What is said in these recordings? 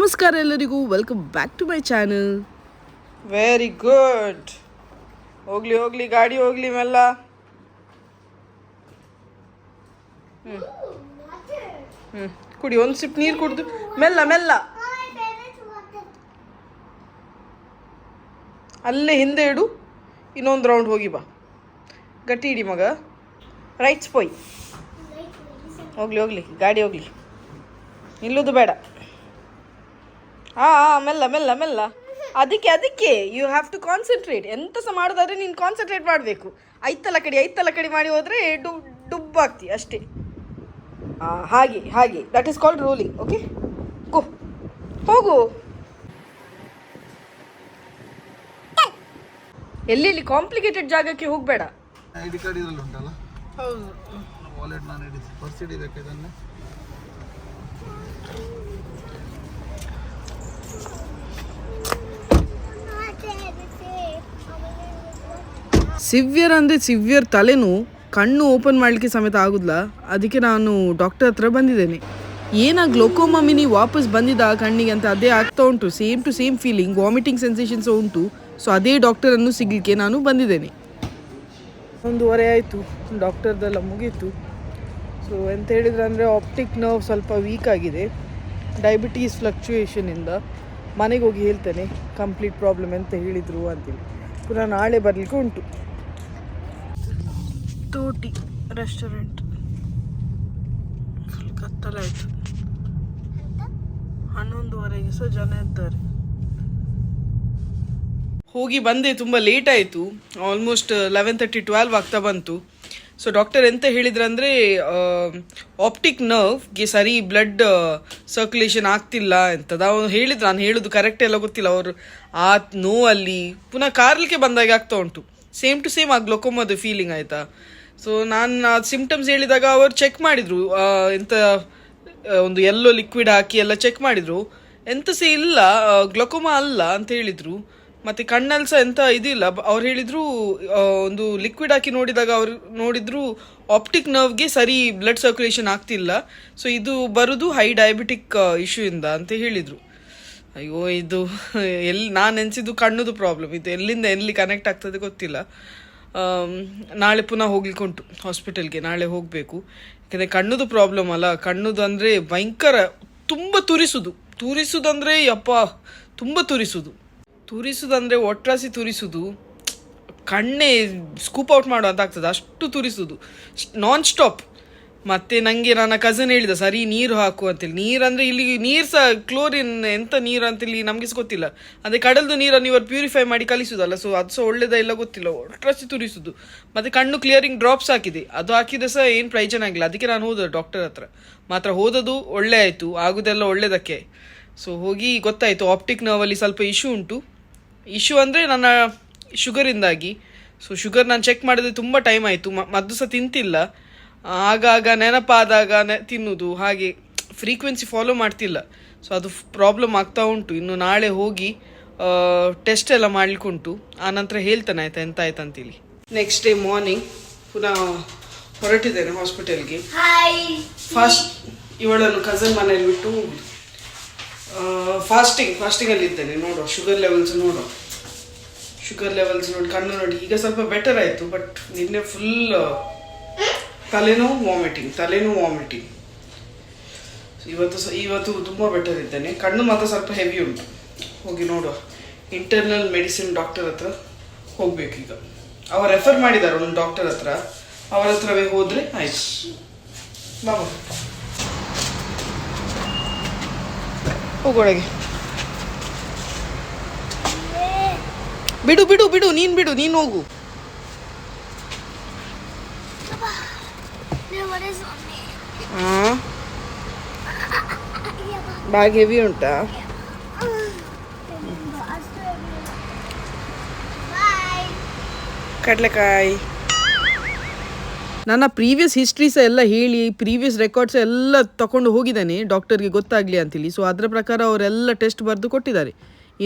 ನಮಸ್ಕಾರ ಎಲ್ಲರಿಗೂ, welcome back to my channel. Very good. ಹೋಗ್ಲಿ ಹೋಗ್ಲಿ, ಗಾಡಿ ಹೋಗ್ಲಿ ಮೆಲ್ಲ. ಕುಡಿ, ಒಂದು ಸಿಪ್ ನೀರು ಕುಡ್ದು ಮೆಲ್ಲ ಮೆಲ್ಲ. ಅಲ್ಲೇ ಹಿಂದೆ ಇಡು, ಇನ್ನೊಂದು ರೌಂಡ್ ಹೋಗಿ ಬಾ. ಗಟ್ಟಿ ಇಡಿ ಮಗ. ರೈಟ್ಸ್ ಪೋಯ್. ಹೋಗ್ಲಿ ಹೋಗ್ಲಿ, ಗಾಡಿ ಹೋಗ್ಲಿ, ನಿಲ್ಲೋದು ಬೇಡ. ಮೆಲ್ಲ ಮೆಲ್ಲ ಮೆಲ್ಲ. ಅದಕ್ಕೆ ಯು ಹ್ಯಾವ್ ಟು ಕಾನ್ಸಂಟ್ರೇಟ್. ಎಂತ ಸಹ ಮಾಡೋದಾದ್ರೆ ನೀನು ಕಾನ್ಸಂಟ್ರೇಟ್ ಮಾಡಬೇಕು. ಐತಲ ಕಡಿ ಮಾಡಿ ಹೋದರೆ ಡುಬ್ಬಾಗ್ತಿ ಅಷ್ಟೇ. ಹಾಗೆ ಹಾಗೆ, that is called rolling. Okay, go, ಹೋಗು. ಎಲ್ಲಿ ಕಾಂಪ್ಲಿಕೇಟೆಡ್ ಜಾಗಕ್ಕೆ ಹೋಗಬೇಡ. ಐಡಿ ಕಾರ್ಡ್ ಇದರಲ್ಲಿ ಉಂಟಲ್ಲ? ಹೌದು. ವಾಲೆಟ್ ನಾನು ಹಿಡಿದು ಪರ್ಸ್ ಹಿಡಿಬೇಕು. ಇದನ್ನು ಸಿವಿಯರ್ ಅಂದರೆ ಸಿವಿಯರ್ ತಲೆನೋವು, ಕಣ್ಣು ಓಪನ್ ಮಾಡಲಿಕ್ಕೆ ಸಮೇತ ಆಗೋದಿಲ್ಲ. ಅದಕ್ಕೆ ನಾನು ಡಾಕ್ಟರ್ ಹತ್ರ ಬಂದಿದ್ದೇನೆ. ಗ್ಲೋಕೋಮಾ ಮಿನಿ ವಾಪಸ್ ಬಂದಿದ್ದ ಕಣ್ಣಿಗೆ ಅಂತ ಅದೇ ಆಗ್ತಾ ಉಂಟು. Same to same feeling, vomiting sensations ಉಂಟು. ಸೊ ಅದೇ ಡಾಕ್ಟರನ್ನು ಸಿಗಲಿಕ್ಕೆ ನಾನು ಬಂದಿದ್ದೇನೆ. 1:30 ಆಯಿತು, ಡಾಕ್ಟರ್ದೆಲ್ಲ ಮುಗೀತು. ಸೊ ಎಂತ ಹೇಳಿದ್ರೆ ಅಂದರೆ ಆಪ್ಟಿಕ್ ನರ್ವ್ ಸ್ವಲ್ಪ ವೀಕ್ ಆಗಿದೆ, ಡಯಾಬಿಟೀಸ್ ಫ್ಲಕ್ಚುಯೇಷನಿಂದ. ಮನೆಗೆ ಹೋಗಿ ಹೇಳ್ತೇನೆ ಕಂಪ್ಲೀಟ್ ಪ್ರಾಬ್ಲಮ್ ಎಂತ ಹೇಳಿದರು ಅಂತೇಳಿ. ಪುನಃ ನಾಳೆ ಬರಲಿಕ್ಕೆ ಉಂಟು. ತೋಟಿ ರೆಸ್ಟೋರೆಂಟ್ ಫುಲ್ ಕತ್ತಲಾಯಿತು. 11:30ಗೆ ಸಹ ಜನ ಇದ್ದಾರೆ. ಹೋಗಿ ಬಂದೆ, ತುಂಬ ಲೇಟ್ ಆಯಿತು. ಆಲ್ಮೋಸ್ಟ್ 11:30-12 ಆಗ್ತಾ ಬಂತು. ಸೊ ಡಾಕ್ಟರ್ ಎಂತ ಹೇಳಿದ್ರಂದರೆ, ಆಪ್ಟಿಕ್ ನರ್ವ್ಗೆ ಸರಿ ಬ್ಲಡ್ ಸರ್ಕ್ಯುಲೇಷನ್ ಆಗ್ತಿಲ್ಲ ಅಂತದ ಅವ್ರು ಹೇಳಿದ್ರು. ನಾನು ಹೇಳೋದು ಕರೆಕ್ಟ್ ಎಲ್ಲ ಗೊತ್ತಿಲ್ಲ. ಅವರು ಆ ನೋವಲ್ಲಿ ಪುನಃ ಕಾರ್ಲಿಕ್ಕೆ ಬಂದಾಗ ಆಗ್ತಾ ಉಂಟು. ಸೇಮ್ ಟು ಸೇಮ್ ಆ ಗ್ಲೋಕೋಮಾದ ಫೀಲಿಂಗ್ ಆಯಿತಾ. ಸೊ ನಾನು ಆ ಸಿಂಪ್ಟಮ್ಸ್ ಹೇಳಿದಾಗ ಅವರು ಚೆಕ್ ಮಾಡಿದರು, ಎಂತ ಒಂದು ಎಲ್ಲೋ ಲಿಕ್ವಿಡ್ ಹಾಕಿ ಎಲ್ಲ ಚೆಕ್ ಮಾಡಿದರು. ಎಂತ ಸಹ ಇಲ್ಲ, ಗ್ಲೋಕೋಮಾ ಅಲ್ಲ ಅಂತ ಹೇಳಿದರು. ಮತ್ತು ಕಣ್ಣಲ್ಲಿ ಸಹ ಎಂತ ಇದಿಲ್ಲ. ಅವ್ರು ಹೇಳಿದರು, ಒಂದು ಲಿಕ್ವಿಡ್ ಹಾಕಿ ನೋಡಿದಾಗ ಅವ್ರು ನೋಡಿದ್ರು ಆಪ್ಟಿಕ್ ನರ್ವ್ಗೆ ಸರಿ ಬ್ಲಡ್ ಸರ್ಕ್ಯುಲೇಷನ್ ಆಗ್ತಿಲ್ಲ. ಸೊ ಇದು ಬರೋದು ಹೈ ಡಯಾಬಿಟಿಕ್ ಇಶ್ಯೂಯಿಂದ ಅಂತ ಹೇಳಿದರು. ಅಯ್ಯೋ, ಇದು ನಾನು ಎನಿಸಿದ್ದು ಕಣ್ಣುದು ಪ್ರಾಬ್ಲಮ್. ಇದು ಎಲ್ಲಿಂದ ಎಲ್ಲಿ ಕನೆಕ್ಟ್ ಆಗ್ತದೆ ಗೊತ್ತಿಲ್ಲ. ನಾಳೆ ಪುನಃ ಹೋಗ್ಲಿಕ್ಕೆ ಉಂಟು ಹಾಸ್ಪಿಟಲ್ಗೆ, ನಾಳೆ ಹೋಗಬೇಕು. ಯಾಕಂದರೆ ಕಣ್ಣುದು ಪ್ರಾಬ್ಲಮ್ ಅಲ್ಲ. ಕಣ್ಣುದು ಅಂದರೆ ಭಯಂಕರ, ತುಂಬ ತುರಿಸುವುದಂದರೆ ಯಪ್ಪ, ತುಂಬ ತುರಿಸುವುದಂದರೆ ಒಟ್ರಾಸಿ ತುರಿಸುವುದು, ಕಣ್ಣೇ ಸ್ಕೂಪ್ ಔಟ್ ಮಾಡೋ ಅಂತ ಆಗ್ತದೆ, ಅಷ್ಟು ತುರಿಸುವುದು ನಾನ್ ಸ್ಟಾಪ್. ಮತ್ತು ನನಗೆ ನನ್ನ ಕಸನ್ ಹೇಳಿದ, ಸರಿ ನೀರು ಹಾಕು ಅಂತೇಳಿ. ನೀರಂದರೆ ಇಲ್ಲಿ ನೀರು ಸಹ ಕ್ಲೋರಿನ್ ಎಂತ ನೀರು ಅಂತೇಳಿ ನಮಗೆ ಸಹ ಗೊತ್ತಿಲ್ಲ. ಅದೇ ಕಡಲ್ದು ನೀರನ್ನು ಇವರು ಪ್ಯೂರಿಫೈ ಮಾಡಿ ಕಲಿಸೋದಲ್ಲ. ಸೊ ಅದು ಸಹ ಒಳ್ಳೇದ ಇಲ್ಲ ಗೊತ್ತಿಲ್ಲ, ಒಟ್ರಾಸಿ ತುರಿಸುವುದು. ಮತ್ತು ಕಣ್ಣು ಕ್ಲಿಯರಿಂಗ್ ಡ್ರಾಪ್ಸ್ ಹಾಕಿದೆ, ಅದು ಹಾಕಿದ್ರೆ ಸಹ ಏನು ಪ್ರಯೋಜನ ಆಗಿಲ್ಲ. ಅದಕ್ಕೆ ನಾನು ಹೋದ ಡಾಕ್ಟರ್ ಹತ್ರ. ಮಾತ್ರ ಹೋದದು ಒಳ್ಳೆ ಆಯಿತು, ಆಗೋದೆಲ್ಲ ಒಳ್ಳೇದಕ್ಕೆ. ಸೊ ಹೋಗಿ ಗೊತ್ತಾಯಿತು ಆಪ್ಟಿಕ್ ನರ್ವಲ್ಲಿ ಸ್ವಲ್ಪ ಇಶ್ಯೂ ಅಂದರೆ ನನ್ನ ಶುಗರಿಂದಾಗಿ. ಸೊ ಶುಗರ್ ನಾನು ಚೆಕ್ ಮಾಡಿದ್ರೆ ತುಂಬ ಟೈಮ್ ಆಯಿತು. ಮದ್ದು ಸಹ ತಿಂತಿಲ್ಲ, ಆಗಾಗ ನೆನಪಾದಾಗ ತಿನ್ನೋದು, ಹಾಗೆ ಫ್ರೀಕ್ವೆನ್ಸಿ ಫಾಲೋ ಮಾಡ್ತಿಲ್ಲ. ಸೊ ಅದು ಪ್ರಾಬ್ಲಮ್ ಆಗ್ತಾ ಉಂಟು. ಇನ್ನು ನಾಳೆ ಹೋಗಿ ಟೆಸ್ಟ್ ಎಲ್ಲ ಮಾಡ್ಲಿಕ್ಕೆ ಉಂಟು. ಆನಂತರ ಹೇಳ್ತಾನೆ ಆಯ್ತಾ ಎಂತ ಆಯ್ತು ಅಂತೇಳಿ. ನೆಕ್ಸ್ಟ್ ಡೇ ಮಾರ್ನಿಂಗ್ ಪುನಃ ಹೊರಟಿದ್ದೇನೆ ಹಾಸ್ಪಿಟಲ್ಗೆ. ಫಾಸ್ಟ್ ಇವಳನ್ನು ಕಸನ್ ಮನೇಲಿ ಬಿಟ್ಟು ಫಾಸ್ಟಿಂಗಲ್ಲಿ ಇದ್ದೇನೆ. ನೋಡುವ ಶುಗರ್ ಲೆವೆಲ್ಸ್ ನೋಡಿ, ಕಣ್ಣು ನೋಡಿ. ಈಗ ಸ್ವಲ್ಪ ಬೆಟರ್ ಆಯಿತು, ಬಟ್ ನಿನ್ನೆ ಫುಲ್ ತಲೆನೋವು ವಾಮಿಟಿಂಗ್. ಇವತ್ತು ತುಂಬ ಬೆಟರ್ ಇದ್ದೇನೆ. ಕಣ್ಣು ಮಾತ್ರ ಸ್ವಲ್ಪ ಹೆವಿ ಉಂಟು. ಹೋಗಿ ನೋಡುವ, ಇಂಟರ್ನಲ್ ಮೆಡಿಸಿನ್ ಡಾಕ್ಟರ್ ಹತ್ರ ಹೋಗ್ಬೇಕು. ಈಗ ಅವ್ರು ರೆಫರ್ ಮಾಡಿದ್ದಾರೆ ಒಂದು ಡಾಕ್ಟರ್ ಹತ್ರ, ಅವರ ಹತ್ರವೇ ಹೋದರೆ ಆಯ್ತು. ಬಾಬಾ ಹೋಗೊಳಗೆ. ಬಿಡು, ನೀನು ಹೋಗು. ಬ್ಯಾಗ್ ಹೆವಿ ಉಂಟಾ? ಕಡಲೆಕಾಯಿ. ನನ್ನ ಪ್ರೀವಿಯಸ್ ಹಿಸ್ಟ್ರೀಸ ಎಲ್ಲ ಹೇಳಿ, ಪ್ರೀವಿಯಸ್ ರೆಕಾರ್ಡ್ಸ್ ಎಲ್ಲ ತಗೊಂಡು ಹೋಗಿದ್ದಾನೆ ಡಾಕ್ಟರ್ಗೆ ಗೊತ್ತಾಗಲಿ ಅಂತೇಳಿ. ಸೊ ಅದರ ಪ್ರಕಾರ ಅವರೆಲ್ಲ ಟೆಸ್ಟ್ ಬರೆದು ಕೊಟ್ಟಿದ್ದಾರೆ.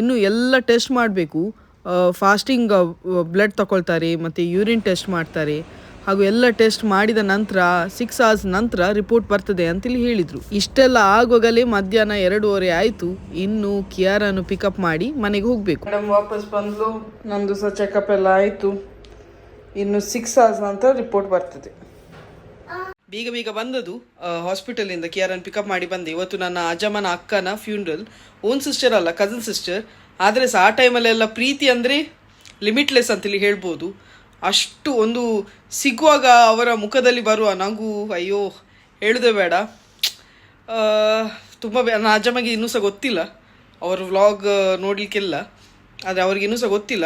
ಇನ್ನು ಎಲ್ಲ ಟೆಸ್ಟ್ ಮಾಡಬೇಕು. ಫಾಸ್ಟಿಂಗ್ ಬ್ಲಡ್ ತಗೊಳ್ತಾರೆ, ಮತ್ತು ಯೂರಿನ್ ಟೆಸ್ಟ್ ಮಾಡ್ತಾರೆ, ಹಾಗೂ ಎಲ್ಲ ಟೆಸ್ಟ್ ಮಾಡಿದ ನಂತರ 6 hours ನಂತರ ರಿಪೋರ್ಟ್ ಬರ್ತದೆ ಅಂತೇಳಿ ಹೇಳಿದರು. ಇಷ್ಟೆಲ್ಲ ಆಗುವಾಗಲೇ ಮಧ್ಯಾಹ್ನ 2:30 ಆಯಿತು. ಇನ್ನು ಕಿಯಾರನ್ನು ಪಿಕಪ್ ಮಾಡಿ ಮನೆಗೆ ಹೋಗಬೇಕು. ಮೇಡಮ್ ವಾಪಸ್ ಬಂದ್ಲು, ನಂದು ಸಹ ಚೆಕಪ್ ಎಲ್ಲ ಆಯಿತು. ಇನ್ನು 6 hours ನಂತರ ರಿಪೋರ್ಟ್ ಬರ್ತದೆ. ಬೇಗ ಬಂದದು ಹಾಸ್ಪಿಟಲಿಂದ ಕಿಯಾರನ್ನು ಪಿಕಪ್ ಮಾಡಿ ಬಂದೆ. ಇವತ್ತು ನನ್ನ ಅಜ್ಜಮ್ಮನ ಅಕ್ಕನ ಫ್ಯೂನ್ರಲ್. ಓನ್ ಸಿಸ್ಟರ್ ಅಲ್ಲ, ಕಸಿನ್ ಸಿಸ್ಟರ್. ಆದರೆ ಸಹ ಆ ಟೈಮಲ್ಲೆಲ್ಲ ಪ್ರೀತಿ ಅಂದರೆ ಲಿಮಿಟ್ಲೆಸ್ ಅಂತೇಳಿ ಹೇಳ್ಬೋದು. ಅಷ್ಟು ಒಂದು ಸಿಗುವಾಗ ಅವರ ಮುಖದಲ್ಲಿ ಬರುವ ನಗು, ಅಯ್ಯೋ ಹೇಳೋದೇ ಬೇಡ. ತುಂಬ ನನ್ನ ಅಜ್ಜಮ್ಮಗೆ ಇನ್ನೂ ಸಹ ಗೊತ್ತಿಲ್ಲ, ಅವರ ವ್ಲಾಗ್ ನೋಡಲಿಕ್ಕೆಲ್ಲ. ಆದರೆ ಅವ್ರಿಗೆ ಇನ್ನೂ ಸಹ ಗೊತ್ತಿಲ್ಲ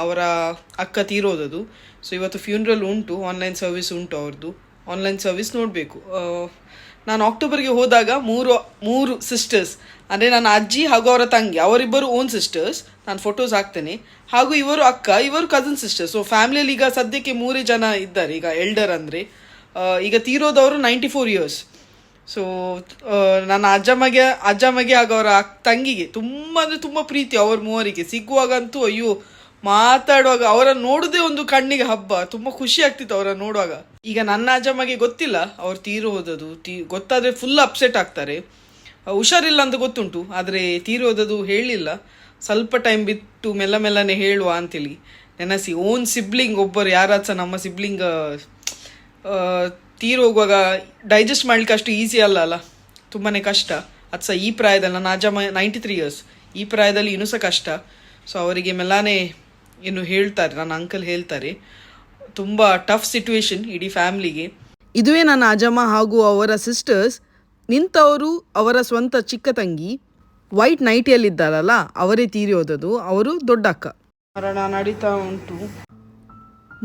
ಅವರ ಅಕ್ಕ ತೀರೋದದು. ಸೊ ಇವತ್ತು ಫ್ಯೂನ್ರಲ್ ಉಂಟು, ಆನ್ಲೈನ್ ಸರ್ವಿಸ್ ಉಂಟು ಅವ್ರದ್ದು. ಆನ್ಲೈನ್ ಸರ್ವಿಸ್ ನೋಡಬೇಕು. ನಾನು ಅಕ್ಟೋಬರ್ಗೆ ಹೋದಾಗ ಮೂರು ಸಿಸ್ಟರ್ಸ್, ಅಂದರೆ ನನ್ನ ಅಜ್ಜಿ ಹಾಗೂ ಅವರ ತಂಗಿ, ಅವರಿಬ್ಬರು ಓನ್ ಸಿಸ್ಟರ್ಸ್, ನಾನು ಫೋಟೋಸ್ ಹಾಕ್ತೇನೆ. ಹಾಗೂ ಇವರು ಅಕ್ಕ, ಇವರು ಕಸಿನ್ ಸಿಸ್ಟರ್ಸ್. ಸೊ ಫ್ಯಾಮಿಲಿಯಲ್ಲಿ ಈಗ ಸದ್ಯಕ್ಕೆ 3 ಜನ ಇದ್ದಾರೆ. ಈಗ ಎಲ್ಡರ್ ಅಂದರೆ ಈಗ ತೀರೋದವರು 94 years. ಸೊ ನನ್ನ ಅಜ್ಜಮ್ಮಗೆ ಹಾಗೂ ಅವರ ತಂಗಿಗೆ ತುಂಬ ಅಂದರೆ ತುಂಬ ಪ್ರೀತಿ ಅವ್ರ ಮೂವರಿಗೆ. ಸಿಗುವಾಗಂತೂ ಅಯ್ಯೋ ಮಾತಾಡುವಾಗ ಅವರನ್ನು ನೋಡೋದೇ ಒಂದು ಕಣ್ಣಿಗೆ ಹಬ್ಬ. ತುಂಬ ಖುಷಿ ಆಗ್ತಿತ್ತು ಅವರನ್ನು ನೋಡುವಾಗ. ಈಗ ನನ್ನ ಅಜ್ಜಮ್ಮಗೆ ಗೊತ್ತಿಲ್ಲ ಅವ್ರು ತೀರು ಹೋದದು. ಗೊತ್ತಾದರೆ ಫುಲ್ ಅಪ್ಸೆಟ್ ಆಗ್ತಾರೆ. ಹುಷಾರಿಲ್ಲ ಅಂತ ಗೊತ್ತುಂಟು, ಆದರೆ ತೀರು ಹೋದದು ಹೇಳಿಲ್ಲ. ಸ್ವಲ್ಪ ಟೈಮ್ ಬಿಟ್ಟು ಮೆಲ್ಲನೆ ಹೇಳುವ ಅಂತೇಳಿ ನೆನಸಿ. ಓನ್ ಸಿಬ್ಲಿಂಗ್ ಒಬ್ಬರು ಯಾರಾದ್ರೂ ನಮ್ಮ ಸಿಬ್ಲಿಂಗ್ ತೀರು ಹೋಗುವಾಗ ಡೈಜೆಸ್ಟ್ ಮಾಡ್ಲಿಕ್ಕೆ ಅಷ್ಟು ಈಸಿ ಅಲ್ಲ, ತುಂಬಾ ಕಷ್ಟ. ಅದು ಸಹ ಈ ಪ್ರಾಯದಲ್ಲಿ. ನನ್ನ ಅಜ್ಜಮ್ಮ 93 years, ಈ ಪ್ರಾಯದಲ್ಲಿ ಇನ್ನೂ ಸಹ ಕಷ್ಟ. ಸೊ ಅವರಿಗೆ ಮೆಲ್ಲನೆ ಇನ್ನು ಹೇಳ್ತಾರೆ, ನನ್ನ ಅಂಕಲ್ ಹೇಳ್ತಾರೆ. ತುಂಬ ಟಫ್ ಸಿಚುವೇಶನ್ ಇಡೀ ಫ್ಯಾಮ್ಲಿಗೆ. ಇದುವೇ ನನ್ನ ಅಜ್ಜಮ್ಮ ಹಾಗೂ ಅವರ ಸಿಸ್ಟರ್ಸ್. ನಿಂತವರು ಅವರ ಸ್ವಂತ ಚಿಕ್ಕ ತಂಗಿ, ವೈಟ್ ನೈಟಿಯಲ್ಲಿದ್ದಾರಲ್ಲ ಅವರೇ ತೀರಿ ಹೋದದು. ಅವರು ದೊಡ್ಡ ಅಕ್ಕ. ಮರಣ ನಡೀತಾ ಉಂಟು.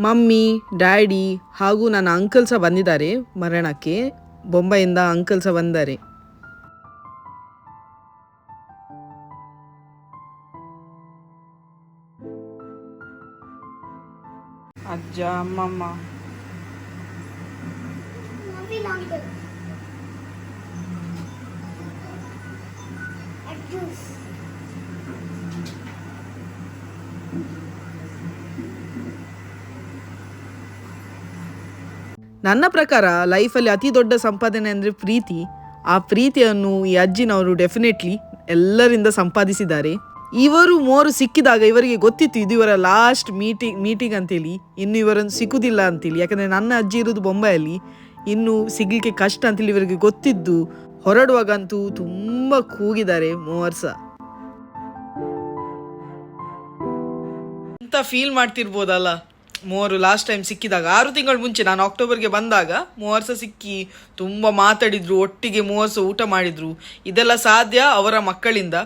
ಮಮ್ಮಿ, ಡ್ಯಾಡಿ ಹಾಗೂ ನನ್ನ ಅಂಕಲ್ ಸಹ ಬಂದಿದ್ದಾರೆ ಮರಣಕ್ಕೆ. ಬೊಂಬೈಯಿಂದ ಅಂಕಲ್ ಸಹ ಬಂದ್ದಾರೆ. ಅಜ್ಜ, ಅಮ್ಮಮ್ಮ. ನನ್ನ ಪ್ರಕಾರ ಲೈಫಲ್ಲಿ ಅತಿ ದೊಡ್ಡ ಸಂಪಾದನೆ ಅಂದರೆ ಪ್ರೀತಿ. ಆ ಪ್ರೀತಿಯನ್ನು ಈ ಅಜ್ಜಿನವರು ಡೆಫಿನೆಟ್ಲಿ ಎಲ್ಲರಿಂದ ಸಂಪಾದಿಸಿದ್ದಾರೆ. ಇವರು 3 ಸಿಕ್ಕಿದಾಗ ಇವರಿಗೆ ಗೊತ್ತಿತ್ತು ಇದು ಇವರ ಲಾಸ್ಟ್ ಮೀಟಿಂಗ್ ಅಂತೇಳಿ. ಇನ್ನು ಇವರನ್ನು ಸಿಕ್ಕುದಿಲ್ಲ ಅಂತೇಳಿ. ಯಾಕಂದರೆ ನನ್ನ ಅಜ್ಜಿ ಇರೋದು ಬೊಂಬೈಯಲ್ಲಿ, ಇನ್ನು ಸಿಗಲಿಕ್ಕೆ ಕಷ್ಟ ಅಂತೇಳಿ ಇವರಿಗೆ ಗೊತ್ತಿದ್ದು ಹೊರಡುವಾಗಂತೂ ತುಂಬ ಕೂಗಿದ್ದಾರೆ 3 ವರ್ಷ. ಅಂತ ಫೀಲ್ ಮಾಡ್ತಿರ್ಬೋದಲ್ಲ. 3 ಲಾಸ್ಟ್ ಟೈಮ್ ಸಿಕ್ಕಿದಾಗ 6 ತಿಂಗಳ ಮುಂಚೆ ನಾನು ಅಕ್ಟೋಬರ್ಗೆ ಬಂದಾಗ 3 ವರ್ಷ ಸಿಕ್ಕಿ ತುಂಬ ಮಾತಾಡಿದ್ರು, ಒಟ್ಟಿಗೆ 3 ವರ್ಷ ಊಟ ಮಾಡಿದ್ರು. ಇದೆಲ್ಲ ಸಾಧ್ಯ ಅವರ ಮಕ್ಕಳಿಂದ,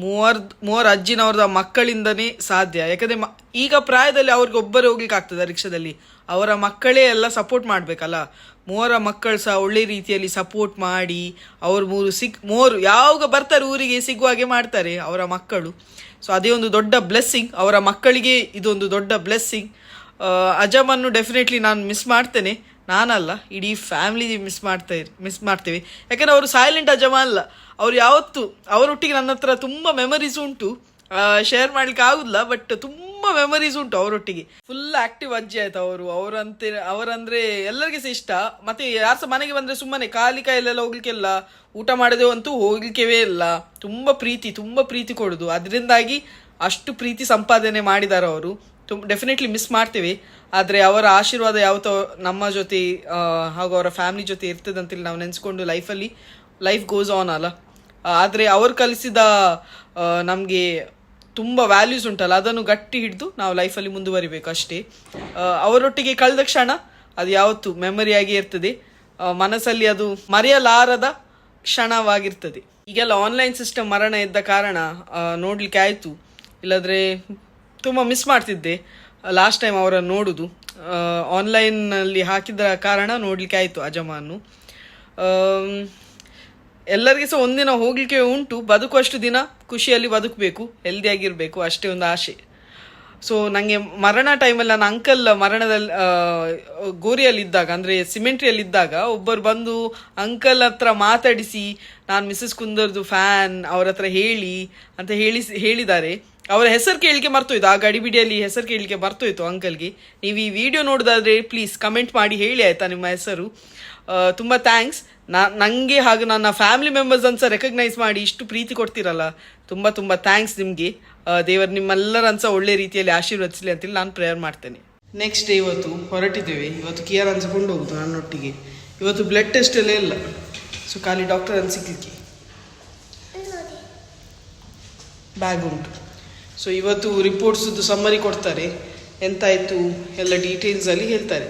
3 ಅಜ್ಜಿನವ್ರದ ಮಕ್ಕಳಿಂದನೇ ಸಾಧ್ಯ. ಯಾಕಂದರೆ ಈಗ ಪ್ರಾಯದಲ್ಲಿ ಅವ್ರಿಗೆ ಒಬ್ಬರೇ ಹೋಗ್ಲಿಕ್ಕೆ ಆಗ್ತದೆ ರಿಕ್ಷಾದಲ್ಲಿ. ಅವರ ಮಕ್ಕಳೇ ಎಲ್ಲ ಸಪೋರ್ಟ್ ಮಾಡಬೇಕಲ್ಲ. 3 ಮಕ್ಕಳು ಸಹ ಒಳ್ಳೆ ರೀತಿಯಲ್ಲಿ ಸಪೋರ್ಟ್ ಮಾಡಿ ಅವ್ರು 3 ಯಾವಾಗ ಬರ್ತಾರೆ ಊರಿಗೆ ಸಿಗುವ ಹಾಗೆ ಮಾಡ್ತಾರೆ ಅವರ ಮಕ್ಕಳು. ಸೊ ಅದೇ ಒಂದು ದೊಡ್ಡ ಬ್ಲೆಸ್ಸಿಂಗ್. ಅವರ ಮಕ್ಕಳಿಗೆ ಇದೊಂದು ದೊಡ್ಡ ಬ್ಲೆಸ್ಸಿಂಗ್. ಅಜ್ಜಮ್ಮನ್ನು ಡೆಫಿನೆಟ್ಲಿ ನಾನು ಮಿಸ್ ಮಾಡ್ತೇನೆ. ನಾನಲ್ಲ, ಇಡೀ ಫ್ಯಾಮಿಲಿ ಮಿಸ್ ಮಾಡ್ತೇವೆ. ಯಾಕಂದರೆ ಅವರು ಸೈಲೆಂಟ್ ಅಜ್ಜಮ್ಮ ಅಲ್ಲ. ಅವ್ರು ಯಾವತ್ತು ಅವರೊಟ್ಟಿಗೆ ನನ್ನ ಹತ್ರ ತುಂಬ ಮೆಮರೀಸ್ ಉಂಟು. ಶೇರ್ ಮಾಡ್ಲಿಕ್ಕೆ ಆಗುದಿಲ್ಲ, ಬಟ್ ತುಂಬ ಮೆಮರೀಸ್ ಉಂಟು ಅವರೊಟ್ಟಿಗೆ. ಫುಲ್ ಆಕ್ಟಿವ್ ಅಜ್ಜಿ ಆಯ್ತು ಅವರಂದ್ರೆ ಎಲ್ಲರಿಗೂ ಸಹ ಇಷ್ಟ. ಮತ್ತೆ ಯಾರು ಸಹ ಮನೆಗೆ ಬಂದರೆ ಸುಮ್ಮನೆ ಖಾಲಿ ಕೈಯಲ್ಲೆಲ್ಲ ಹೋಗ್ಲಿಕ್ಕೆಲ್ಲ, ಊಟ ಮಾಡದೆ ಅಂತೂ ಹೋಗ್ಲಿಕ್ಕೇ ಇಲ್ಲ. ತುಂಬ ಪ್ರೀತಿ ಕೊಡೋದು. ಅದರಿಂದಾಗಿ ಅಷ್ಟು ಪ್ರೀತಿ ಸಂಪಾದನೆ ಮಾಡಿದ್ದಾರೆ ಅವರು. ಡೆಫಿನೆಟ್ಲಿ ಮಿಸ್ ಮಾಡ್ತೇವೆ. ಆದರೆ ಅವರ ಆಶೀರ್ವಾದ ಯಾವತ್ತೋ ನಮ್ಮ ಜೊತೆ ಹಾಗೂ ಅವರ ಫ್ಯಾಮಿಲಿ ಜೊತೆ ಇರ್ತದೆ ಅಂತೇಳಿ ನಾವು ನೆನೆಸ್ಕೊಂಡು ಲೈಫ್ ಗೋಸ್ ಆನ್ ಅಲ್ಲ. ಆದರೆ ಅವರು ಕಲಿಸಿದ ನಮಗೆ ತುಂಬ ವ್ಯಾಲ್ಯೂಸ್ ಉಂಟಲ್ಲ, ಅದನ್ನು ಗಟ್ಟಿ ಹಿಡಿದು ನಾವು ಲೈಫಲ್ಲಿ ಮುಂದುವರಿಬೇಕು ಅಷ್ಟೇ. ಅವರೊಟ್ಟಿಗೆ ಕಳೆದ ಕ್ಷಣ ಅದು ಯಾವತ್ತು ಮೆಮರಿಯಾಗಿ ಇರ್ತದೆ ಮನಸ್ಸಲ್ಲಿ. ಅದು ಮರೆಯಲಾರದ ಕ್ಷಣವಾಗಿರ್ತದೆ. ಈಗೆಲ್ಲ ಆನ್ಲೈನ್ ಸಿಸ್ಟಮ್ ಮರಣ ಇದ್ದ ಕಾರಣ ನೋಡಲಿಕ್ಕೆ ಆಯಿತು. ಇಲ್ಲಾಂದರೆ ತುಂಬ ಮಿಸ್ ಮಾಡ್ತಿದ್ದೆ ಲಾಸ್ಟ್ ಟೈಮ್ ಅವರನ್ನು ನೋಡೋದು. ಆನ್ಲೈನಲ್ಲಿ ಹಾಕಿದ ಕಾರಣ ನೋಡಲಿಕ್ಕೆ ಆಯಿತು ಅಜ್ಜಮ್ಮನ್ನು. ಎಲ್ಲರಿಗೆ ಸಹ ಒಂದಿನ ಹೋಗಲಿಕ್ಕೆ ಉಂಟು. ಬದುಕುವಷ್ಟು ದಿನ ಖುಷಿಯಲ್ಲಿ ಬದುಕಬೇಕು, ಹೆಲ್ದಿಯಾಗಿರಬೇಕು, ಅಷ್ಟೇ ಒಂದು ಆಸೆ. ಸೊ ನನಗೆ ಮರಣ ಟೈಮಲ್ಲಿ ನನ್ನ ಅಂಕಲ್ ಮರಣದಲ್ಲಿ ಗೋರಿಯಲ್ಲಿದ್ದಾಗ ಅಂದರೆ ಸಿಮೆಂಟ್ರಿಯಲ್ಲಿದ್ದಾಗ ಒಬ್ಬರು ಬಂದು ಅಂಕಲ್ ಹತ್ರ ಮಾತಾಡಿಸಿ ನಾನು ಮಿಸಸ್ ಕುಂದರ್ದು ಫ್ಯಾನ್ ಅವ್ರ ಹತ್ರ ಹೇಳಿ ಅಂತ ಹೇಳಿದ್ದಾರೆ. ಅವರ ಹೆಸರು ಕೇಳಲಿಕ್ಕೆ ಮರ್ತೋಯ್ತು, ಆ ಗಡಿಬಿಡಿಯಲ್ಲಿ ಹೆಸರು ಕೇಳಲಿಕ್ಕೆ ಮರ್ತೋಯ್ತು ಅಂಕಲ್ಗೆ. ನೀವು ಈ ವಿಡಿಯೋ ನೋಡೋದಾದರೆ ಪ್ಲೀಸ್ ಕಮೆಂಟ್ ಮಾಡಿ ಹೇಳಿ ಆಯಿತಾ ನಿಮ್ಮ ಹೆಸರು. ತುಂಬ ಥ್ಯಾಂಕ್ಸ್. ನನಗೆ ಹಾಗೂ ನನ್ನ ಫ್ಯಾಮಿಲಿ ಮೆಂಬರ್ಸ್ ಅಂತ ರೆಕಗ್ನೈಸ್ ಮಾಡಿ ಇಷ್ಟು ಪ್ರೀತಿ ಕೊಡ್ತೀರಲ್ಲ, ತುಂಬ ತುಂಬ ಥ್ಯಾಂಕ್ಸ್ ನಿಮಗೆ. ದೇವರು ನಿಮ್ಮೆಲ್ಲರಂತ ಒಳ್ಳೆ ರೀತಿಯಲ್ಲಿ ಆಶೀರ್ವದಿಸಲಿ ಅಂತೇಳಿ ನಾನು ಪ್ರೇಯರ್ ಮಾಡ್ತೇನೆ. ನೆಕ್ಸ್ಟ್ ಡೇ ಇವತ್ತು ಹೊರಟಿದ್ದೇವೆ. ಇವತ್ತು ಕಿಯಾರ್ ಅನ್ಸ್ಕೊಂಡು ಹೋಗುದು ನನ್ನೊಟ್ಟಿಗೆ. ಇವತ್ತು ಬ್ಲಡ್ ಟೆಸ್ಟ್ ಎಲ್ಲ ಇಲ್ಲ, ಸೊ ಖಾಲಿ ಡಾಕ್ಟರ್ ಅನ್ನು ಸಿಗ್ಲಿಕ್ಕೆ ಬ್ಯಾಗ್ ಉಂಟು. ಸೊ ಇವತ್ತು ರಿಪೋರ್ಟ್ಸದ್ದು ಸಮ್ಮರಿ ಕೊಡ್ತಾರೆ, ಎಂತಾಯಿತು ಎಲ್ಲ ಡೀಟೇಲ್ಸಲ್ಲಿ ಹೇಳ್ತಾರೆ.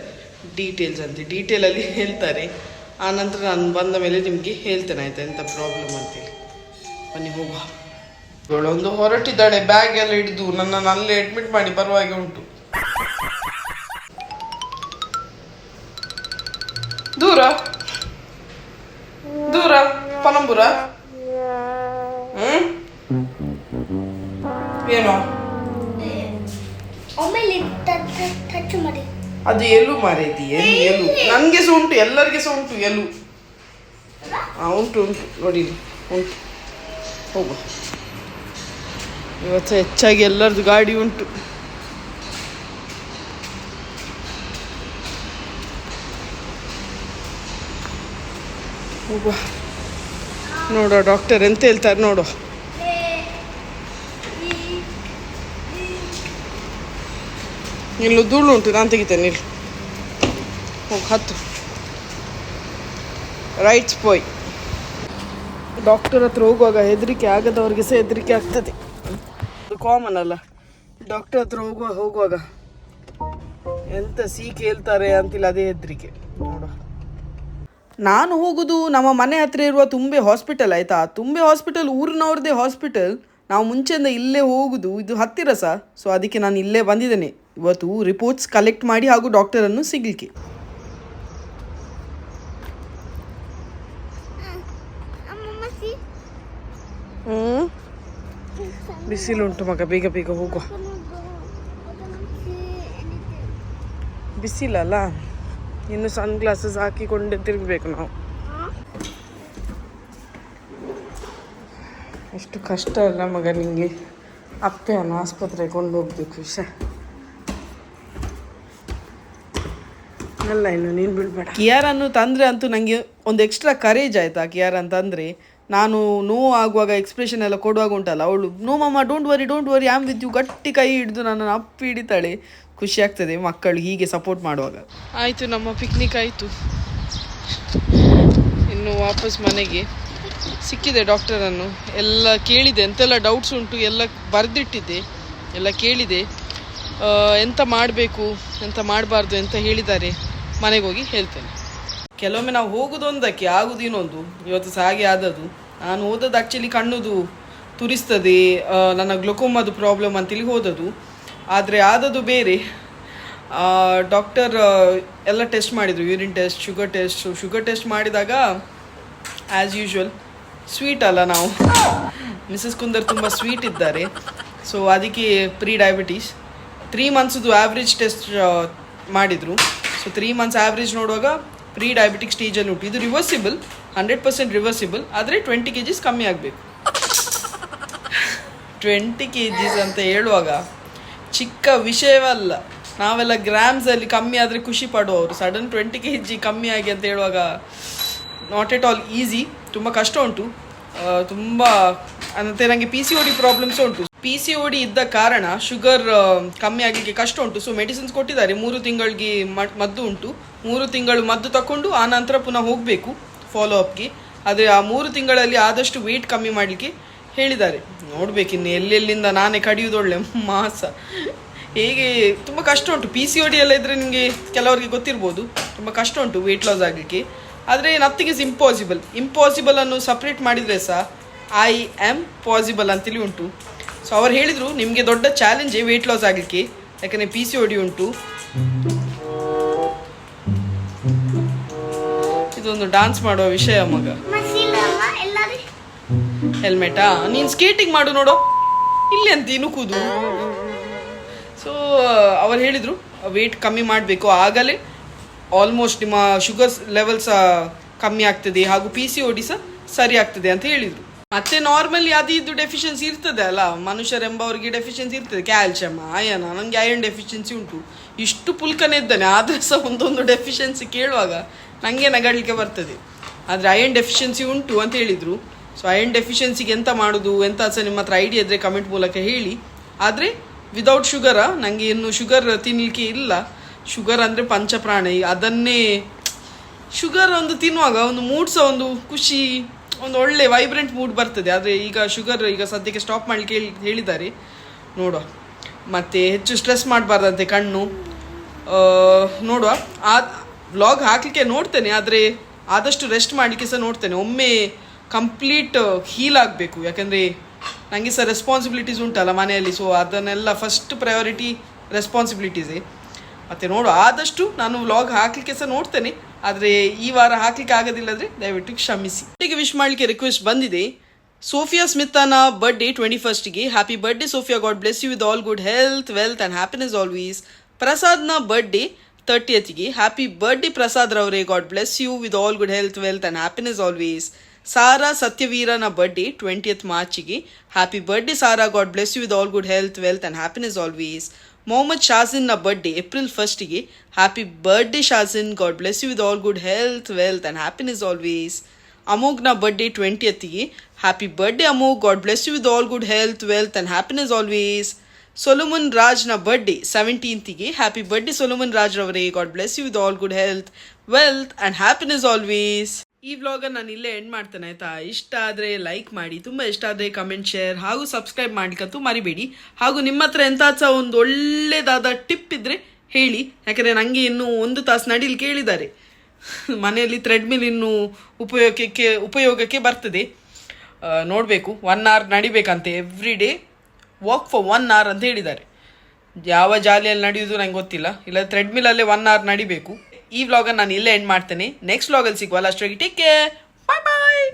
ಡೀಟೇಲಲ್ಲಿ ಹೇಳ್ತಾರೆ. ಆನಂತರ ನಾನು ಬಂದ ಮೇಲೆ ನಿಮಗೆ ಹೇಳ್ತೇನೆ ಆಯ್ತಾ ಎಂಥ ಪ್ರಾಬ್ಲಮ್ ಅಂತೇಳಿ. ಬನ್ನಿ ಹೋಗುವ. ಇವಳೊಂದು ಹೊರಟಿದ್ದಾಳೆ, ಬ್ಯಾಗ್ ಎಲ್ಲ ಹಿಡಿದು ನನ್ನನ್ನು ಅಲ್ಲೇ ಅಡ್ಮಿಟ್ ಮಾಡಿ ಬರುವಾಗೆ ಉಂಟು. ದೂರ ದೂರ ಪನಂಬುರ. ಏನೋ ಅದು ಎಲು ಮಾರೈತಿ, ಎಲು ನನಗೆ ಸಹ ಉಂಟು, ಎಲ್ಲರಿಗೆ ಸಹ ಉಂಟು ಎಲು. ಉಂಟು ನೋಡಿ ಉಂಟು. ಹೋಗುವ. ಇವತ್ತು ಹೆಚ್ಚಾಗಿ ಎಲ್ಲರದ್ದು ಗಾಡಿ ಉಂಟು. ಹೋಗುವ. ನೋಡುವ ಡಾಕ್ಟರ್ ಎಂತ ಹೇಳ್ತಾರೆ ನೋಡುವ. ಇಲ್ಲೂ ಧೂಳು ಉಂಟು, ನಾನು ತೆಗಿತೇನೆ. ಇಲ್ಲಿ ಹೋಗಿ ಹತ್ತು. ರೈಟ್ಸ್ ಪೋಯ್. ಡಾಕ್ಟರ್ ಹತ್ರ ಹೋಗುವಾಗ ಹೆದರಿಕೆ ಆಗದವ್ರಿಗೆ ಸಹ ಹೆದರಿಕೆ ಆಗ್ತದೆ, ಅದು ಕಾಮನ್ ಅಲ್ಲ. ಡಾಕ್ಟರ್ ಹತ್ರ ಹೋಗುವಾಗ ಎಂತ ಸೀಕ್ ಹೇಳ್ತಾರೆ ಅಂತಿಲ್ಲ, ಅದೇ ಹೆದರಿಕೆ. ನೋಡುವ. ನಾನು ಹೋಗೋದು ನಮ್ಮ ಮನೆ ಹತ್ರ ಇರುವ ತುಂಬೆ ಹಾಸ್ಪಿಟಲ್ ಆಯಿತಾ. ತುಂಬೆ ಹಾಸ್ಪಿಟಲ್ ಊರಿನವ್ರದ್ದೇ ಹಾಸ್ಪಿಟಲ್. ನಾವು ಮುಂಚೆಯಿಂದ ಇಲ್ಲೇ ಹೋಗುದು, ಇದು ಹತ್ತಿರ ಸಹ. ಸೊ ಅದಕ್ಕೆ ನಾನು ಇಲ್ಲೇ ಬಂದಿದ್ದೇನೆ ಇವತ್ತು ರಿಪೋರ್ಟ್ಸ್ ಕಲೆಕ್ಟ್ ಮಾಡಿ ಹಾಗೂ ಡಾಕ್ಟರನ್ನು ಸಿಗಲಿಕ್ಕೆ. ಬಿಸಿಲುಂಟು ಮಗ, ಬೇಗ ಬೇಗ ಹೋಗುವ. ಬಿಸಿಲಲ್ಲ, ಇನ್ನು ಸನ್ ಗ್ಲಾಸಸ್ ಹಾಕಿಕೊಂಡೆ ತಿರುಗಬೇಕು ನಾವು. ಎಷ್ಟು ಕಷ್ಟ ಅಲ್ಲ ಮಗ ನಿಮಗೆ, ಅಪ್ಪೆಯನ್ನು ಆಸ್ಪತ್ರೆಗೆ ಕೊಂಡು ಹೋಗ್ಬೇಕು. ಅಲ್ಲ ಇನ್ನು ನೀನು ಬಿಡಬೇಡ. ಕಿಯಾರನ್ನು ತಂದರೆ ಅಂತೂ ನನಗೆ ಒಂದು ಎಕ್ಸ್ಟ್ರಾ ಕರೇಜ್ ಆಯಿತಾ. ಕಿಯಾರ ಅಂತಂದರೆ ನಾನು ನೋವು ಆಗುವಾಗ ಎಕ್ಸ್ಪ್ರೆಷನ್ ಎಲ್ಲ ಕೊಡುವಾಗ ಉಂಟಲ್ಲ, ಅವಳು no mumma don't worry am with you ಗಟ್ಟಿ ಕೈ ಹಿಡಿದು ನನ್ನನ್ನು ಅಪ್ಪಿ ಹಿಡಿತಾಳೆ. ಖುಷಿ ಆಗ್ತದೆ ಮಕ್ಕಳು ಹೀಗೆ ಸಪೋರ್ಟ್ ಮಾಡುವಾಗ. ಆಯಿತು, ನಮ್ಮ ಪಿಕ್ನಿಕ್ ಆಯಿತು. ಇನ್ನು ವಾಪಸ್ ಮನೆಗೆ. ಸಿಕ್ಕಿದೆ ಡಾಕ್ಟರನ್ನು, ಎಲ್ಲ ಕೇಳಿದೆ, ಎಂತೆಲ್ಲ ಡೌಟ್ಸ್ ಉಂಟು ಎಲ್ಲ ಬರೆದಿಟ್ಟಿದ್ದೆ, ಎಲ್ಲ ಕೇಳಿದೆ. ಎಂತ ಮಾಡಬೇಕು ಎಂತ ಮಾಡಬಾರ್ದು ಅಂತ ಹೇಳಿದ್ದಾರೆ. ಮನೆಗೆ ಹೋಗಿ ಹೇಳ್ತೇನೆ. ಕೆಲವೊಮ್ಮೆ ನಾವು ಹೋಗೋದು ಒಂದಕ್ಕೆ ಆಗೋದು ಇನ್ನೊಂದು. ಇವತ್ತು ಸಹ ಹಾಗೆ ಆದದ್ದು. ನಾನು ಹೋದದ್ದು ಆ್ಯಕ್ಚುಲಿ ಕಣ್ಣುದು ತುರಿಸ್ತದೆ, ನನ್ನ ಗ್ಲುಕೋಮದು ಪ್ರಾಬ್ಲಮ್ ಅಂತೇಳಿ ಹೋದದ್ದು. ಆದರೆ ಆದದ್ದು ಬೇರೆ. ಡಾಕ್ಟರ್ ಎಲ್ಲ ಟೆಸ್ಟ್ ಮಾಡಿದರು, ಯೂರಿನ್ ಟೆಸ್ಟ್, ಶುಗರ್ ಟೆಸ್ಟ್ ಮಾಡಿದಾಗ ಆ್ಯಸ್ ಯೂಶ್ವಲ್ ಸ್ವೀಟ್ ಅಲ್ಲ ನಾವು. ಮಿಸಸ್ ಕುಂದರ್ ತುಂಬ ಸ್ವೀಟ್ ಇದ್ದಾರೆ. ಸೊ ಅದಕ್ಕೆ ಪ್ರೀ ಡಯಾಬಿಟೀಸ್. 3 ಮಂತ್ಸ್ದು ಆ್ಯಾವ್ರೇಜ್ ಟೆಸ್ಟ್ ಮಾಡಿದರು. ಸೊ 3 ಮಂತ್ಸ್ ಆ್ಯಾವ್ರೇಜ್ ನೋಡುವಾಗ ಪ್ರೀ ಡಯಾಬಿಟಿಕ್ ಸ್ಟೇಜಲ್ಲಿ ಉಂಟು. ಇದು ರಿವರ್ಸಿಬಲ್, 100% ರಿವರ್ಸಿಬಲ್. ಆದರೆ 20 kgs ಕಮ್ಮಿ ಆಗಬೇಕು. 20 kgs ಅಂತ ಹೇಳುವಾಗ ಚಿಕ್ಕ ವಿಷಯವಲ್ಲ. ನಾವೆಲ್ಲ ಗ್ರಾಮ್ಸಲ್ಲಿ ಕಮ್ಮಿ ಆದರೆ ಖುಷಿ ಪಡುವವರು. ಸಡನ್ 20 kg ಕಮ್ಮಿ ಆಗಿ ಅಂತ ಹೇಳುವಾಗ ನಾಟ್ ಎಟ್ ಆಲ್ ಈಸಿ. ತುಂಬ ಕಷ್ಟ ಉಂಟು. ತುಂಬ ಮತ್ತು ನನಗೆ PCOD ಪ್ರಾಬ್ಲಮ್ಸ್ ಉಂಟು. PCOD ಇದ್ದ ಕಾರಣ ಶುಗರ್ ಕಮ್ಮಿ ಆಗಲಿಕ್ಕೆ ಕಷ್ಟ ಉಂಟು. ಸೊ ಮೆಡಿಸಿನ್ಸ್ ಕೊಟ್ಟಿದ್ದಾರೆ. 3 ತಿಂಗಳಿಗೆ ಮದ್ದು ಉಂಟು. 3 ತಿಂಗಳು ಮದ್ದು ತಗೊಂಡು ಆನಂತರ ಪುನಃ ಹೋಗಬೇಕು ಫಾಲೋ ಅಪ್ಗೆ. ಆದರೆ ಆ 3 ತಿಂಗಳಲ್ಲಿ ಆದಷ್ಟು ವೆಯ್ಟ್ ಕಮ್ಮಿ ಮಾಡಲಿಕ್ಕೆ ಹೇಳಿದ್ದಾರೆ. ನೋಡಬೇಕು ಇನ್ನು ಎಲ್ಲೆಲ್ಲಿಂದ ನಾನೇ ಕಡಿಯೋದೊಳ್ಳೆ ಮಾಸ. ಹೇಗೆ ತುಂಬ ಕಷ್ಟ ಉಂಟು. PCOD ಎಲ್ಲ ಇದ್ದರೆ ನಿಮಗೆ ಕೆಲವರಿಗೆ ಗೊತ್ತಿರ್ಬೋದು, ತುಂಬ ಕಷ್ಟ ಉಂಟು ವೆಯ್ಟ್ ಲಾಸ್ ಆಗಲಿಕ್ಕೆ. ಆದರೆ ನಥಿಂಗ್ ಇಸ್ ಇಂಪಾಸಿಬಲ್ ಅನ್ನು ಸಪ್ರೇಟ್ ಮಾಡಿದರೆ ಸಹ ಐ ಆಮ್ ಪಾಸಿಬಲ್ ಅಂತೇಳಿ ಉಂಟು. ಸೊ ಅವ್ರು ಹೇಳಿದರು ನಿಮಗೆ ದೊಡ್ಡ ಚಾಲೆಂಜೇ ವೆಯ್ಟ್ ಲಾಸ್ ಆಗಲಿಕ್ಕೆ, ಯಾಕಂದರೆ PCOD ಉಂಟು. ಇದೊಂದು ಡಾನ್ಸ್ ಮಾಡುವ ವಿಷಯ ಮಗ. ಹೆಲ್ಮೆಟಾ? ನೀನು ಸ್ಕೇಟಿಂಗ್ ಮಾಡು ನೋಡು. ಇಲ್ಲಿ ಅಂತ ಇನುಕುದು ಸೊ ಅವ್ರು ಹೇಳಿದರು ವೆಯ್ಟ್ ಕಮ್ಮಿ ಮಾಡಬೇಕು, ಆಗಲೇ ಆಲ್ಮೋಸ್ಟ್ ನಿಮ್ಮ ಶುಗರ್ ಲೆವೆಲ್ಸ್ ಕಮ್ಮಿ ಆಗ್ತದೆ ಹಾಗೂ PCOD ಸಹ ಸರಿ ಆಗ್ತದೆ ಅಂತ ಹೇಳಿದರು. ಮತ್ತೆ ನಾರ್ಮಲಿ ಅದು ಇದು ಡೆಫಿಷಿಯನ್ಸಿ ಇರ್ತದೆ ಅಲ್ಲ, ಮನುಷ್ಯರೆಂಬವರಿಗೆ ಡೆಫಿಷಿಯನ್ಸಿ ಇರ್ತದೆ, ಕ್ಯಾಲ್ಸಿಯಮ್ ಅಯನ್. ನನಗೆ ಅಯನ್ ಡೆಫಿಷಿಯನ್ಸಿ ಉಂಟು, ಇಷ್ಟು ಪುಲ್ಕನೇ ಇದ್ದಾನೆ, ಆದರೆ ಸಹ ಒಂದೊಂದು ಡೆಫಿಷಿಯನ್ಸಿ ಕೇಳುವಾಗ ನನಗೆ ನಗಡಲಿಕ್ಕೆ ಬರ್ತದೆ. ಆದರೆ ಅಯನ್ ಡೆಫಿಷಿಯನ್ಸಿ ಉಂಟು ಅಂತ ಹೇಳಿದರು. ಸೊ ಅಯನ್ ಡೆಫಿಷಿಯನ್ಸಿಗೆ ಎಂತ ಮಾಡೋದು ಎಂತ ಸಹ ನಿಮ್ಮ ಹತ್ರ ಐಡಿಯಾ ಇದ್ದರೆ ಕಮೆಂಟ್ ಮೂಲಕ ಹೇಳಿ. ಆದರೆ ವಿದೌಟ್ ಶುಗರಾ, ನನಗೆ ಇನ್ನು ಶುಗರ್ ತಿನ್ನಲಿಕ್ಕೆ ಇಲ್ಲ. ಶುಗರ್ ಅಂದರೆ ಪಂಚಪ್ರಾಣ, ಅದನ್ನೇ ಶುಗರ್ ಒಂದು ತಿನ್ನುವಾಗ ಒಂದು ಮೂಡ್ ಸಹ ಒಂದು ಖುಷಿ, ಒಂದು ಒಳ್ಳೆ ವೈಬ್ರೆಂಟ್ ಮೂಡ್ ಬರ್ತದೆ. ಆದರೆ ಈಗ ಶುಗರ್ ಈಗ ಸದ್ಯಕ್ಕೆ ಸ್ಟಾಪ್ ಮಾಡಲಿಕ್ಕೆ ಹೇಳಿದ್ದಾರೆ, ನೋಡುವ. ಮತ್ತು ಹೆಚ್ಚು ಸ್ಟ್ರೆಸ್ ಮಾಡಬಾರ್ದಂತೆ ಕಣ್ಣು, ನೋಡುವ. ಆ ವ್ಲಾಗ್ ಹಾಕಲಿಕ್ಕೆ ನೋಡ್ತೇನೆ, ಆದರೆ ಆದಷ್ಟು ರೆಸ್ಟ್ ಮಾಡಲಿಕ್ಕೆ ಸಹ ನೋಡ್ತೇನೆ. ಒಮ್ಮೆ ಕಂಪ್ಲೀಟ್ ಹೀಲ್ ಆಗಬೇಕು, ಯಾಕಂದರೆ ನನಗೆ ಸಹ ರೆಸ್ಪಾನ್ಸಿಬಿಲಿಟೀಸ್ ಉಂಟಲ್ಲ ಮನೆಯಲ್ಲಿ. ಸೊ ಅದನ್ನೆಲ್ಲ ಫಸ್ಟ್ ಪ್ರಯಾರಿಟಿ ರೆಸ್ಪಾನ್ಸಿಬಿಲಿಟೀಸೇ. ಮತ್ತು ನೋಡು, ಆದಷ್ಟು ನಾನು ವ್ಲಾಗ್ ಹಾಕಲಿಕ್ಕೆ ಸಹ ನೋಡ್ತೇನೆ, ಆದರೆ ಈ ವಾರ ಹಾಕಲಿಕ್ಕೆ ಆಗೋದಿಲ್ಲದ್ರೆ ದಯವಿಟ್ಟು ಕ್ಷಮಿಸಿ. ಈಗ ವಿಶ್ ಮಾಡಲಿಕ್ಕೆ ರಿಕ್ವೆಸ್ಟ್ ಬಂದಿದೆ. ಸೋಫಿಯಾ ಸ್ಮಿತಾನ ಬರ್ಡೇ 21ಗೆ, happy birthday Sophia, God bless you with all good health, wealth and happiness always. ಪ್ರಸಾದ್ನ ಬರ್ಡೇ 30ಗೆ, ಹ್ಯಾಪಿ ಬರ್ಡೇ ಪ್ರಸಾದ್ ರವರೇ, God bless you with all good health, wealth and happiness always. Sara ಸತ್ಯವೀರನ birthday 20th ಮಾರ್ಚಿಗೆ, happy birthday Sara, God bless you with all good health, wealth and happiness always. Mohammed ಶಾಜಿನ್ನ birthday April 1ಗೆ, happy birthday Shajin, God bless you with all good health, wealth and happiness always. ಅಮೋಘ್ನ birthday 20th, happy birthday Amogh, God bless you with all good health, wealth and happiness always. Solomon ರಾಜ್ನ birthday 17th, happy birthday Solomon Raj ರವರೇ, God bless you with all good health, wealth and happiness always. ಈ ವ್ಲಾಗನ್ನು ನಾನು ಇಲ್ಲೇ end ಮಾಡ್ತೇನೆ ಆಯಿತಾ. ಇಷ್ಟ ಆದರೆ ಲೈಕ್ ಮಾಡಿ, ತುಂಬ ಇಷ್ಟ ಆದರೆ ಕಮೆಂಟ್, ಶೇರ್ ಹಾಗೂ ಸಬ್ಸ್ಕ್ರೈಬ್ ಮಾಡ್ಲಿಕ್ಕಂತೂ ಮರಿಬೇಡಿ. ಹಾಗೂ ನಿಮ್ಮ ಹತ್ರ ಎಂಥ ಸಹ ಒಂದು ಒಳ್ಳೆಯದಾದ ಟಿಪ್ ಇದ್ದರೆ ಹೇಳಿ, ಯಾಕಂದರೆ ನನಗೆ ಇನ್ನೂ 1 ತಾಸು ನಡೀಲಿಕ್ಕೆ ಹೇಳಿದ್ದಾರೆ. ಮನೆಯಲ್ಲಿ ಥ್ರೆಡ್ಮಿಲ್ ಇನ್ನೂ ಉಪಯೋಗಕ್ಕೆ ಬರ್ತದೆ. ನೋಡಬೇಕು, 1 hour ನಡಿಬೇಕಂತೆ, every day walk for 1 hour ಅಂತ ಹೇಳಿದ್ದಾರೆ. ಯಾವ ಜಾಲಿಯಲ್ಲಿ ನಡೆಯೋದು ನಂಗೆ ಗೊತ್ತಿಲ್ಲ, ಇಲ್ಲ ಥ್ರೆಡ್ಮಿಲಲ್ಲೇ 1 hour ನಡಿಬೇಕು. ಈ ವ್ಲಾಗನ್ನು ನಾನು ಇಲ್ಲೇ ಎಂಡ್ ಮಾಡ್ತೇನೆ. ನೆಕ್ಸ್ಟ್ ವ್ಲಾಗಲ್ಲಿ ಸಿಗುವಲ್ಲ, ಅಷ್ಟೊಳಗೆ ಟೇಕ್ ಕೇರ್, ಬಾಯ್ ಬಾಯ್.